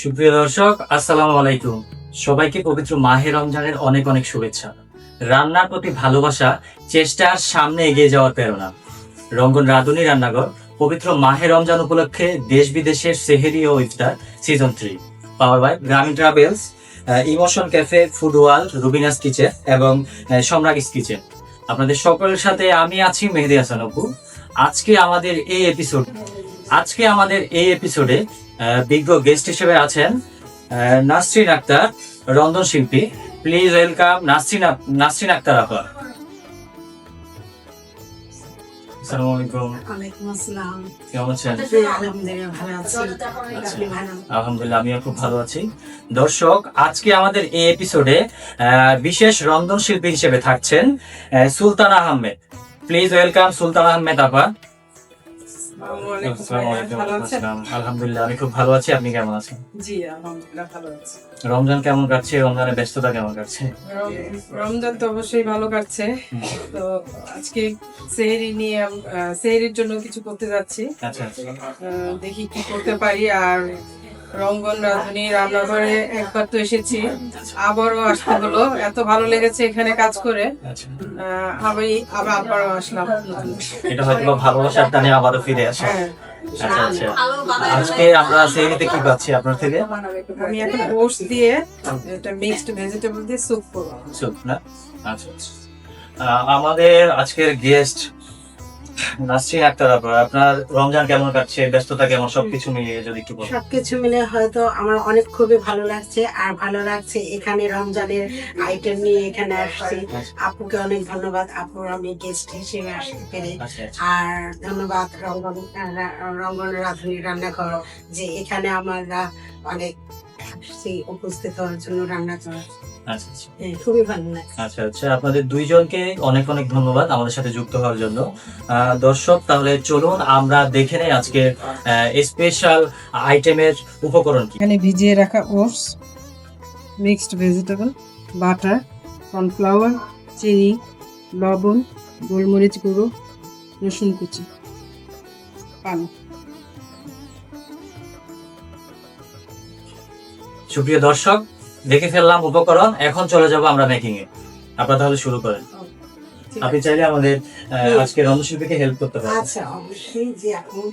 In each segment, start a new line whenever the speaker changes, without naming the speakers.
সুপ্রিয় দর্শক, আসসালামু আলাইকুম। সবাইকে পবিত্র মাহে রমজানের অনেক অনেক শুভেচ্ছা। রান্নার প্রতি ভালোবাসা, চেষ্টার সামনে এগিয়ে যাওয়ার প্রেরণা। রঙ্গন রাঁধুনি রান্নাঘর পবিত্র মাহে রমজান উপলক্ষে দেশ বিদেশের সেহেরি ও ইফতার সিজন 3 পাওয়ার বাই গ্রামীণ travels, emotion cafe, food world, Rubina's kitchen এবং সম্রাগিস কিচেন। আপনাদের সকলের সাথে আমি আছি মেহেদি হাসান অপু। আজকে আমাদের এই এপিসোডে বিজ্ঞ গেস্ট হিসেবে আছেন নাসরিন আক্তার, রন্ধন শিল্পী। প্লিজ ওয়েলকাম নাসরিন আক্তার আপা। আসসালামু আলাইকুম।
ওয়ালাইকুম আসসালাম।
কেমন আছেন?
আলহামদুলিল্লাহ ভালো আছি। আপনি ভালো?
আলহামদুলিল্লাহ, আমিও খুব ভালো আছি। দর্শক, আজকে আমাদের এই এপিসোডে বিশেষ রন্ধন শিল্পী হিসেবে থাকছেন সুলতানা আহমেদ। প্লিজ ওয়েলকাম সুলতানা আহমেদ আপা। আলহামদুলিল্লাহ, আমি খুব ভালো আছি। আপনি কেমন আছেন?
জি আলহামদুলিল্লাহ ভালো আছি।
রমজান কেমন কাটছে? রমজানের ব্যস্ততা কেমন কাটছে?
রমজান তো অবশ্যই ভালো কাটছে। তো আজকে সেহরির জন্য কিছু করতে যাচ্ছি।
আচ্ছা,
দেখি কি করতে পারি। আর রঙ্গন রাঁধুনি রান্নাঘরে একবার তো এসেছি, আবারও আসতে হলো। এত ভালো লেগেছে এখানে কাজ করে,
আচ্ছা।
আবারও আসলাম।
এটা হয়তো ভালোবাসার টানে আবারও ফিরে আসে।
হ্যাঁ,
আচ্ছা আচ্ছা। আজকে আমরা সেহরিতে কি পাচ্ছি আপনার থেকে?
আমি এখন ওটস দিয়ে এটা মিক্সড ভেজিটেবল দিয়ে স্যুপ করব।
স্যুপ না? আচ্ছা আচ্ছা। আমাদের আজকের গেস্ট নাসরিন আক্তার আপা। আপনার রমজান কেমন কাটছে? ব্যস্ততা কেমন? সবকিছু মিলিয়ে যদি একটু বলেন।
সবকিছু মিলে হয়তো আমার অনেক খুবই ভালো লাগছে। আর ভালো লাগছে এখানে রমজানের আইটেম নিয়ে এখানে আসছি। আপুকে অনেক ধন্যবাদ, আপুর আমি গেস্ট হিসেবে আসতে পেরে।
আচ্ছা আচ্ছা।
আর ধন্যবাদ রঙ্গন রাঁধুনি রান্নাঘর, যে এখানে আমরা অনেক আসছি উপস্থিত হওয়ার জন্য, রান্না করার।
আচ্ছা আচ্ছা।
খুবই ভালো লাগছে।
আচ্ছা আচ্ছা, আপনাদের দুইজনকে অনেক অনেক ধন্যবাদ আমাদের সাথে যুক্ত হওয়ার জন্য। দর্শক, তাহলে চলুন আমরা দেখে নেই আজকে স্পেশাল আইটেমের উপকরণ কি।
এখানে ভিজিয়ে রাখা oats, mixed vegetable, butter, cornflour, চিনি, লবণ, গোলমরিচ গুঁড়ো, রসুন কুচি, পানি।
সুপ্রিয় দর্শক, দেখে ফেললাম উপকরণ, এখন চলে যাব আমরা মেকিং এ। আপনারা তাহলে শুরু করেন। আপনি চাইলে আমাদের আজকে রন্ধনশিল্পীকে হেল্প করতে পারেন।
আচ্ছা, অবশ্যই। যে এখন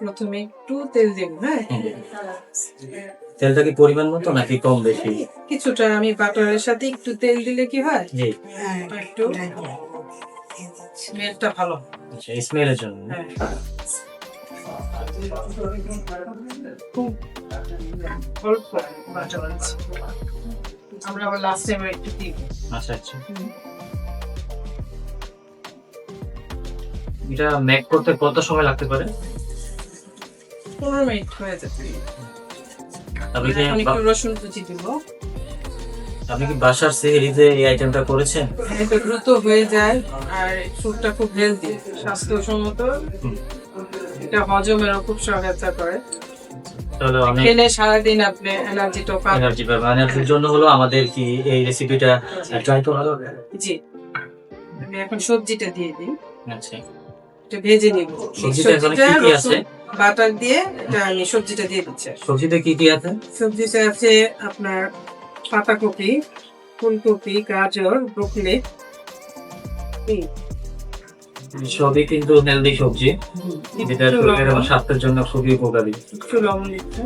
প্রথমে একটু তেল দেব। হ্যাঁ,
তেলটা কি পরিমাণ মতো নাকি কম বেশি?
কিছুটা। আমি বাটারের সাথে একটু তেল দিলে কি হয়,
জি,
একটু স্মেলটা ভালো।
আচ্ছা, স্মেলের জন্য।
হ্যাঁ, খুব অল্প বাটার আছে। আমরা আবার লাস্ট টাইম একটু দিই।
আচ্ছা আচ্ছা। এটা মেক করতে কত সময় লাগতে পারে?
15 মিনিট হয়ে যাবে।
আপনি কি
এখন একটু রসুন কুচি দিব।
বাসার সেহরিতে এই আইটেমটা করেছেন?
এটা দ্রুত হয়ে যায় আর স্যুপটা খুব হেলদি, স্বাস্থ্যসম্মত। এটা হজমেরও খুব সহায়তা করে।
তাহলে অনেক
খেলে সারাদিন আপনি এনার্জিটা পাবেন।
এনার্জি পাবেন। এনার্জির জন্য হলো আমাদের কি এই রেসিপিটা ট্রাই করা হবে?
জি, আমি এখন সবজিটা দিয়ে দিই।
আচ্ছা,
এটা ভেজে নিব।
সবজিটা এখানে কি কি আছে?
বাটার দিয়ে এটা আমি সবজিটা দিয়ে দিচ্ছি।
সবজিতে কি কি আছে?
সবজিতে আছে আপনার পাতাকপি, ফুলকপি, গাজর, ব্রোকলি।
সবই কিন্তু হেলদি সবজি, যেটা শরীরের এবং স্বাস্থ্যের জন্য খুবই উপকারী।
একটু লবণ দিচ্ছি।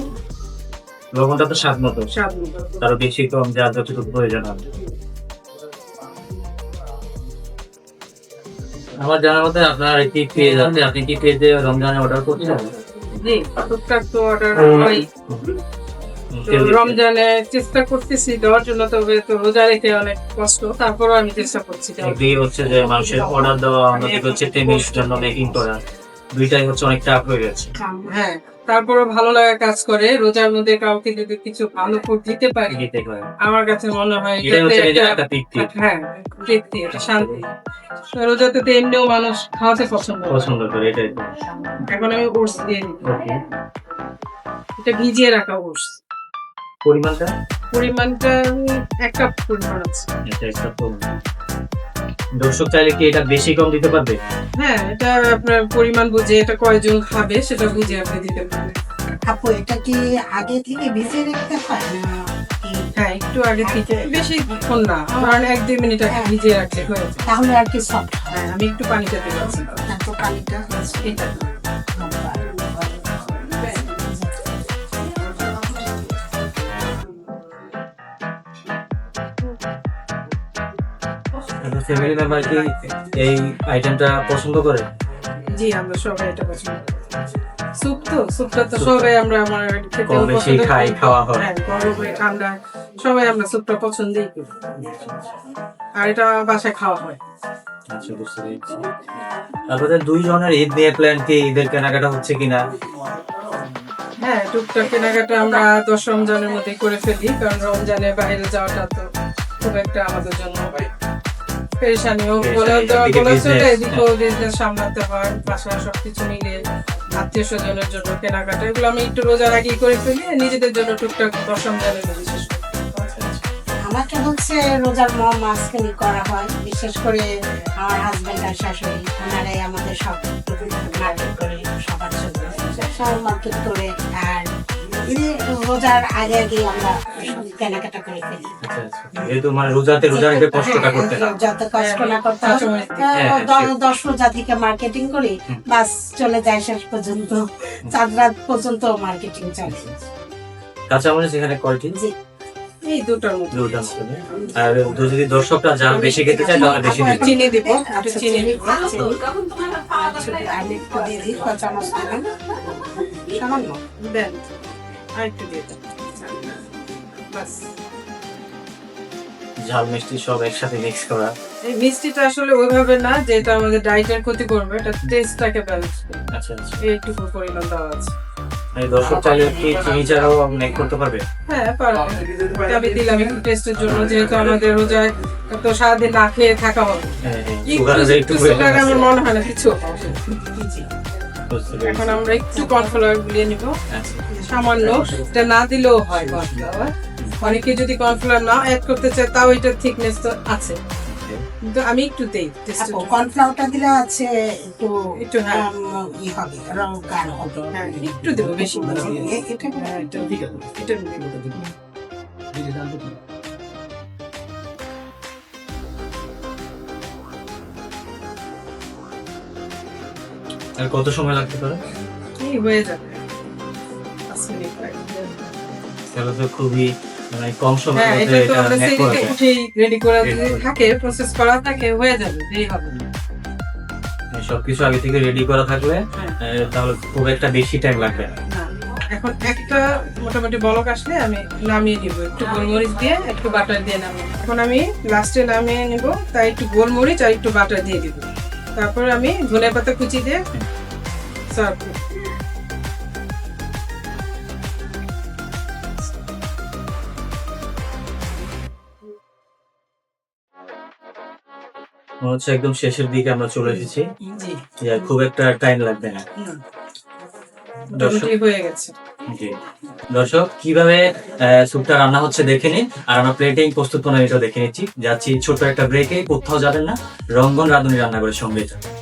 লবণটা তো স্বাদ মতো,
স্বাদ মতো।
তারও বেশি কম যার যতটুকু প্রয়োজন হবে। আমার জানার মতে আপনার কি পেজ আছে? আপনি কি পেজে রমজানে অর্ডার করছেন?
জি, টুকটাক তো অর্ডার হয়। তো রমজানে চেষ্টা করতেছি দেওয়ার জন্য, তবে তো রোজা রেখে অনেক কষ্ট, তারপরও আমি চেষ্টা করছি।
একদিকে হচ্ছে যে মানুষের অর্ডার দেওয়া, অন্যদিকে হচ্ছে টেমির জন্য মেকিং করা, দুইটাই হচ্ছে অনেক টাফ হয়ে গেছে।
হ্যাঁ, তারপরও ভালো লাগা কাজ করে। রোজার মধ্যে কাউকে যদি কিছু ভালো ফুড দিতে পারি, আমার কাছে মনে হয়
এটাই হচ্ছে একটা তৃপ্তি।
হ্যাঁ, তৃপ্তি, এটা শান্তি। রোজাতে তো এমনিও মানুষ খাওয়াতে পছন্দ
করে, এটাই তো।
এখন আমি ওটস দিয়ে দিই।
ওকে,
এটা ভিজিয়ে রাখা ওটস।
পরিমাণটা
পরিমাণটা 1 কাপ পরিমাণ আছে।
এটা একটা পরিমাণ। দর্শক চাইলে কি এটা বেশি কম দিতে পারবে?
হ্যাঁ, এটা আপনার পরিমাণ বুঝে, এটা কয়জন খাবে সেটা বুঝে আপনি দিতে পারেন।
আপু এটা কি আগে থেকে ভিজিয়ে রাখতে হয় না কি?
হ্যাঁ, একটু আগে থেকে, বেশিক্ষণ না, কারণ 1-2 মিনিট আগে ভিজিয়ে রাখতে হয়েছে।
তাহলে আর কি সফট হয়
হ্যাঁ, আমি একটু পানিটা দিয়েছি।
তো পানিটা
এটা
ফ্যামিলি মেম্বার কি এই আইটেমটা পছন্দ করে?
জি, আমরা সবাই এটা পছন্দ করি। স্যুপটা তো সবাই আমরা আমার খেতে
কম বেশি
পছন্দ
খাই,
করি।
খাওয়া হয়।
হ্যাঁ, গরমে ঠান্ডা সবাই আমরা স্যুপটা পছন্দই করি। আর এটা বাসায় খাওয়া হয়।
আচ্ছা, বুঝতে পেরেছি। আপনাদের 2 জনের ঈদ নিয়ে প্ল্যান কি? ঈদের কেনাকাটা হচ্ছে কিনা?
হ্যাঁ, টুকটাক কেনাকাটা আমরা 10 রমজানের মধ্যে করে ফেলি, কারণ রমজানে বাইরে যাওয়াটা তো খুব একটা আমাদের জন্য পেরেশানিও বলে দেওয়া
এদিকে
বলে চলে,
business,
এদিকেও বিজনেস সামলাতে হয়, বাসায় সবকিছু মিলে আত্মীয় স্বজনের জন্য কেনাকাটা, এগুলো আমি একটু রোজার আগেই করে ফেলি, নিজেদের জন্য টুকটাক 10 রমজানের মধ্যে শেষ করি।
আমাকে হচ্ছে রোজার মাঝখানে করা হয়, বিশেষ করে আমার হাজবেন্ড আর শাশুড়ি ওনারাই আমাদের সব মার্কেট করে সবার জন্য সব মার্কেট করে, আর রোজার আগে আগে আমরা সব কেনাকাটা করে ফেলি।
আচ্ছা, আচ্ছা। যেহেতু মানে রোজাতে রোজা রেখে কষ্টটা করতে না।
যত কষ্ট না করতে হয়,
হ্যাঁ,
10 রোজা থেকে মার্কেটিং করি, বাস চলে যায় শেষ পর্যন্ত, 4 রাত পর্যন্ত মার্কেটিং চলে।
কাঁচামরিচ এখানে কয়টি?
জি,
এই দুটোর মধ্যে
দুটো মতন। আর যদি দর্শকরা জাল বেশি খেতে চায় তাহলে বেশি
আপু,
দিতে।
চিনি দিব, একটু
আচ্ছা,
চিনি
চিনি
দিব।
আমি একটু দিয়ে দিই, 5 চামচ দিলাম, সামান্য।
দেন, আর একটু দিয়ে দেন। বাস।
ঝাল মিষ্টি সব একসাথে মিক্স করা।
এই মিষ্টিটা আসলে ওইভাবে না যে এটা আমাদের ডায়েটের ক্ষতি করবে, এটা টেস্টটাকে ব্যালেন্স করবে,
আচ্ছা, আচ্ছা।
এইটুকু পরিমাণ দেওয়া আছে।
এই দর্শক চাইলে কি চিনি ছাড়াও মেক করতে পারবে?
হ্যাঁ, পারবে। এটা আমি দিলাম একটু টেস্টের জন্য, যেহেতু আমাদের রোজায় তো সারাদিন না খেয়ে থাকা হবে।
হ্যাঁ, হ্যাঁ।
একটু
সুগার আছে, একটু
সুগার আমার মনে হয় না কিছু।
বুঝতে পেরেছি।
এখন আমরা একটু কর্নফ্লাওয়ার গুলিয়ে নিব,
আচ্ছা।
সামান্য, এটা না দিলেও হয় কর্নফ্লাওয়ার। অনেকে যদি কর্নফ্লাওয়ার না অ্যাড করতে চায় তাও এটার থিকনেস তো আছে, কিন্তু আমি একটু দেই টেস্টের
আপু,
জন্য।
কর্নফ্লাওয়ারটা দিলে আছে একটু
একটু, হ্যাঁ।
ই হবে, রং গাঢ় হবে।
হ্যাঁ, একটু দেবো, বেশি না।
এটা
হ্যাঁ, এটা দেবো।
আর কত সময় লাগতে পারে?
এই হয়ে যাবে 5 মিনিট লাগে।
তাহলে তো খুবই মানে কম সময়ের
হ্যাঁ,
মধ্যে
এটা তো
এটা
আমরা
make
সেই
করা
দিকে
যায়।
উঠেই রেডি করা
Ready
যদি
করা।
থাকে, প্রসেস করা থাকে, হয়ে যাবে, দেরি হবে না।
সবকিছু আগে থেকে রেডি করা থাকলে
হ্যাঁ।
তাহলে খুব একটা বেশি টাইম লাগবে না।
না, এখন একটা মোটামুটি বলক আসলে আমি নামিয়ে নিব, একটু গোলমরিচ দিয়ে একটু বাটার দিয়ে নামিয়ে। এখন আমি লাস্টে নামিয়ে নিব, তাই একটু গোলমরিচ আর একটু বাটার দিয়ে দিব, তারপর আমি ধনেপাতা কুচি দিয়ে সার্ভ করব।
মনে হচ্ছে একদম শেষের দিকে আমরা চলে এসেছি।
জি,
যে খুব একটা টাইম লাগবে না।
মোটামুটি হয়ে গেছে।
জি। দর্শক কিভাবে স্যুপটা রান্না হচ্ছে দেখে নিন, আর আমরা প্লেটিং প্রস্তুত প্রণালীটা দেখে নিচ্ছি। যাচ্ছি ছোট একটা ব্রেকে, কোথাও যাবেন না, রঙ্গন রাঁধুনি রান্নাঘরের সঙ্গে থাকুন।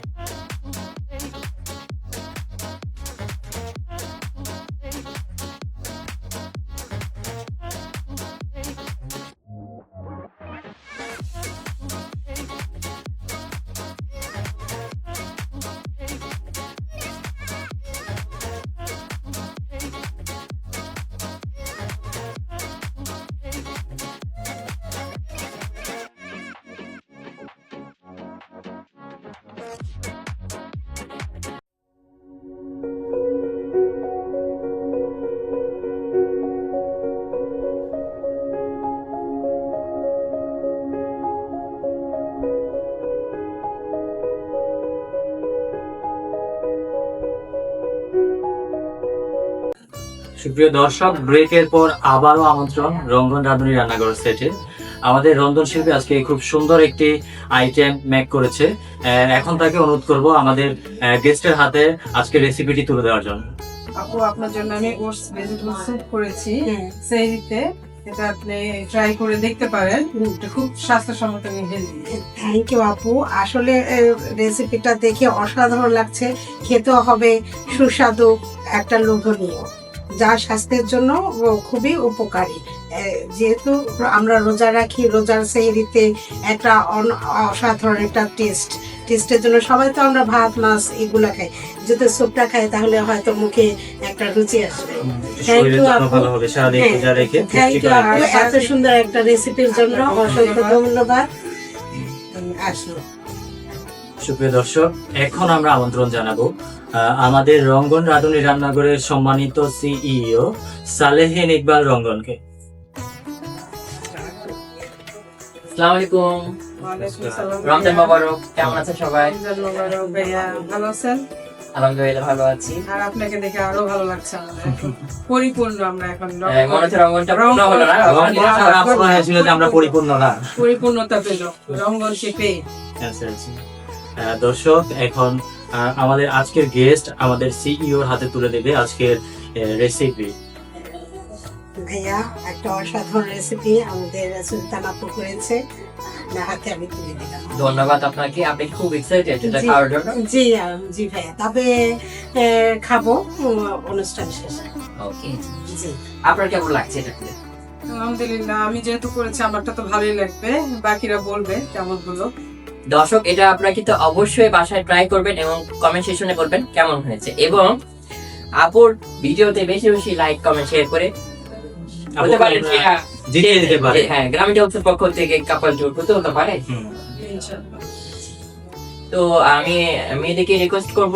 সুপ্রিয় দর্শক, ব্রেকের পর আবারও আমন্ত্রণ রঙ্গন রাঁধুনি রান্নাঘর সেটে। আমাদের রন্ধনশিল্পী আজকে খুব সুন্দর একটি আইটেম মেক করেছে। এখন তাকে অনুরোধ করব আমাদের গেস্টের হাতে আজকে রেসিপিটি তুলে দেওয়ার জন্য।
আপু, আপনার জন্য আমি ওটস ভেজিটেবল স্যুপ করেছি
হুম।
সেইতে। এটা আপনি ট্রাই করে দেখতে পারেন, এটা খুব স্বাস্থ্যসম্মত হেলদি।
থ্যাংক ইউ আপু, আসলে রেসিপিটা দেখে অসাধারণ লাগছে, খেতেও হবে সুস্বাদু, একটা লোভনীয়, যা স্বাস্থ্যের জন্য খুবই উপকারী। যেহেতু আমরা রোজা রাখি, রোজার সেহরিতে একটা অসাধারণ একটা টেস্টের জন্য সবাই তো আমরা ভাত মাছ এগুলা খাই, যদি স্যুপটা খাই তাহলে হয়তো মুখে একটা রুচি আসবে। থ্যাংক ইউ আপু,
ভালো হবে সারাদিন রোজা রেখে
থ্যাংক ইউ আপু, এত সুন্দর একটা রেসিপির জন্য অসংখ্য ধন্যবাদ। আসলো
সুপ্রিয় দর্শক, এখন আমরা আমন্ত্রণ জানাবো আমাদের রঙ্গন রাঁধুনি রান্নাঘরের সম্মানিত সিইও সালেহিন ইকবাল রঙ্গনকে।
আসসালামু আলাইকুম,
ওয়ালাইকুম আসসালাম।
রমজান মোবারক। কেমন আছেন সবাই?
রমজান মোবারক ভাইয়া, ভালো আছেন?
আলহামদুলিল্লাহ ভালো আছি।
আর আপনাকে দেখে আরো ভালো লাগছে আমাদের, পরিপূর্ণ আমরা এখন
মনে হচ্ছে রঙ্গনটা পূর্ণ হলো না?
রঙ্গন ছাড়া আপনার ছিল যে আমরা পরিপূর্ণ না।
পরিপূর্ণতা পেল রঙ্গনকে পেয়ে।
আচ্ছা, আচ্ছা। দর্শক, এখন আমাদের আজকের গেস্ট আমাদের সিইওর হাতে তুলে দেবে আজকের রেসিপি।
ভাইয়া, একটা অসাধারণ রেসিপি আমাদের সুলতান আপু করেছে, আপনার হাতে আমি তুলে দিলাম।
ধন্যবাদ আপনাকে, আপনি খুব এক্সাইটেড এটা
জি,
খাওয়ার জন্য।
জি জি ভাইয়া, তবে খাবো অনুষ্ঠান শেষে।
ওকে,
জি,
আপনার কেমন লাগছে এটা খেতে?
আলহামদুলিল্লাহ, আমি যেহেতু করেছি আমারটা তো ভালোই লাগবে, বাকিরা বলবে কেমন হলো।
দর্শক, এটা আপনারা কিন্তু অবশ্যই বাসায় ট্রাই করবেন এবং কমেন্ট সেকশনে বলবেন কেমন হয়েছে, এবং আপুর ভিডিওতে বেশি বেশি লাইক কমেন্ট শেয়ার করে হতে পারে
জিতিয়ে দিতে পারে।
হ্যাঁ, গ্রামীণ টেলিভিশনের পক্ষ থেকে কাপল জোর করতে হতে পারে।
ইনশাআল্লাহ।
তো আমি মেয়েদেরকে রিকোয়েস্ট করব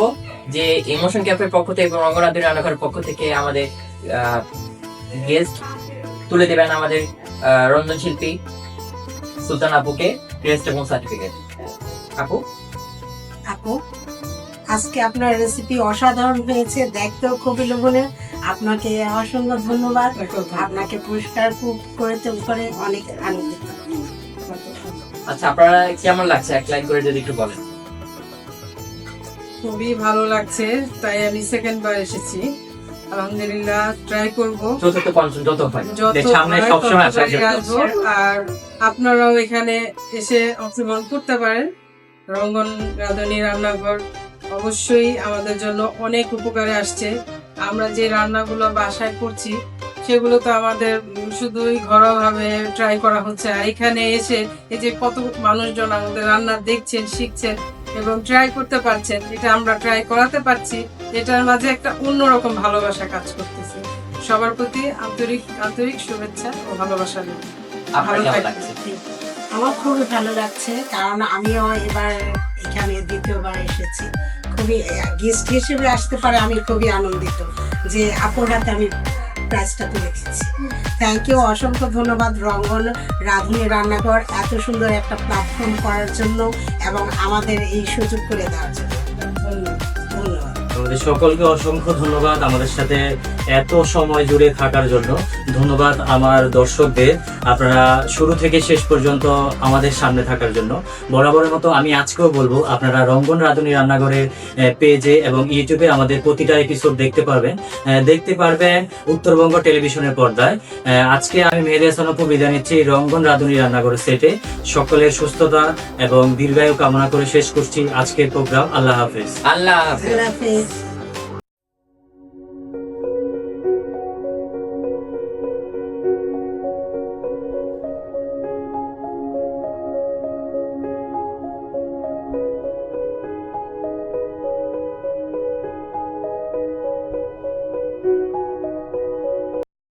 যে ইমোশন ক্যাফের পক্ষ থেকে এবং রঙ্গনাথের রান্নাঘরের পক্ষ থেকে আমাদের গেস্ট তুলে দেবেন আমাদের রন্ধন শিল্পী সুলতান আপুকে ক্রেস্ট এবং সার্টিফিকেট। আপু,
আপু, আজকে আপনার রেসিপি অসাধারণ হয়েছে, দেখতেও খুবই লোভনীয়। আপনাকে অসংখ্য ধন্যবাদ, আপনাকে পুরস্কার করে অনেক আনন্দিত।
আচ্ছা, আপনারা কেমন লাগছে এক লাইন করে যদি একটু বলেন।
খুবই ভালো লাগছে, তাই আমি সেকেন্ড বার এসেছি। আলহামদুলিল্লাহ, ট্রাই করব
চতুর্থ পঞ্চম যত হয়।
যত
সামনে
হয়
সবসময়
ততটাই
আসা
আসবো। আর আপনারাও এখানে এসে অংশগ্রহণ করতে পারেন। রঙ্গন রাঁধুনি রান্নাঘর অবশ্যই আমাদের জন্য অনেক উপকারে আসছে। আমরা যে রান্নাগুলো বাসায় করছি সেগুলো তো আমাদের শুধুই ঘরোয়াভাবে ট্রাই করা হচ্ছে, আর এখানে এসে এই যে কত মানুষজন আমাদের রান্না দেখছেন, শিখছেন এবং ট্রাই করতে পারছেন, এটা আমরা ট্রাই করাতে পারছি, এটার মাঝে একটা অন্যরকম ভালোবাসা কাজ করতেছে। সবার প্রতি আন্তরিক আন্তরিক শুভেচ্ছা ও ভালোবাসা নিয়ে
আপনার
ভালো
কেমন
থাকবেন।
লাগছে?
আমার খুবই ভালো লাগছে, কারণ আমিও এবার এখানে দ্বিতীয়বার এসেছি। খুবই গেস্ট হিসেবে আসতে পারে আমি খুবই আনন্দিত যে আপুর হাতে আমি প্রাইজটা তুলে দিচ্ছি। থ্যাংক ইউ, অসংখ্য ধন্যবাদ রঙ্গন রাঁধুনি রান্নাঘর এত সুন্দর একটা প্ল্যাটফর্ম করার জন্য এবং আমাদের এই সুযোগ করে দেওয়ার জন্য। ধন্যবাদ।
আমাদের সকলকে অসংখ্য ধন্যবাদ আমাদের সাথে এত সময় জুড়ে থাকার জন্য। ধন্যবাদ আমার দর্শকদের, আপনারা শুরু থেকে শেষ পর্যন্ত আমাদের সামনে থাকার জন্য। বরাবরের মতো আমি আজকেও বলবো, আপনারা রঙ্গন রাঁধুনি রান্নাঘরের পেজে এবং ইউটিউবে আমাদের প্রতিটা এপিসোড দেখতে পারবেন উত্তরবঙ্গ টেলিভিশনের পর্দায়। আজকে আমি মেহেদি হাসান অপু বিদায় নিচ্ছি রঙ্গন রাঁধুনি রান্নাঘরের সেটে। সকলের সুস্থতা এবং দীর্ঘায়ু কামনা করে শেষ করছি আজকের প্রোগ্রাম। আল্লাহ হাফেজ।
আল্লাহ হাফেজ।
আল্লাহ হাফেজ।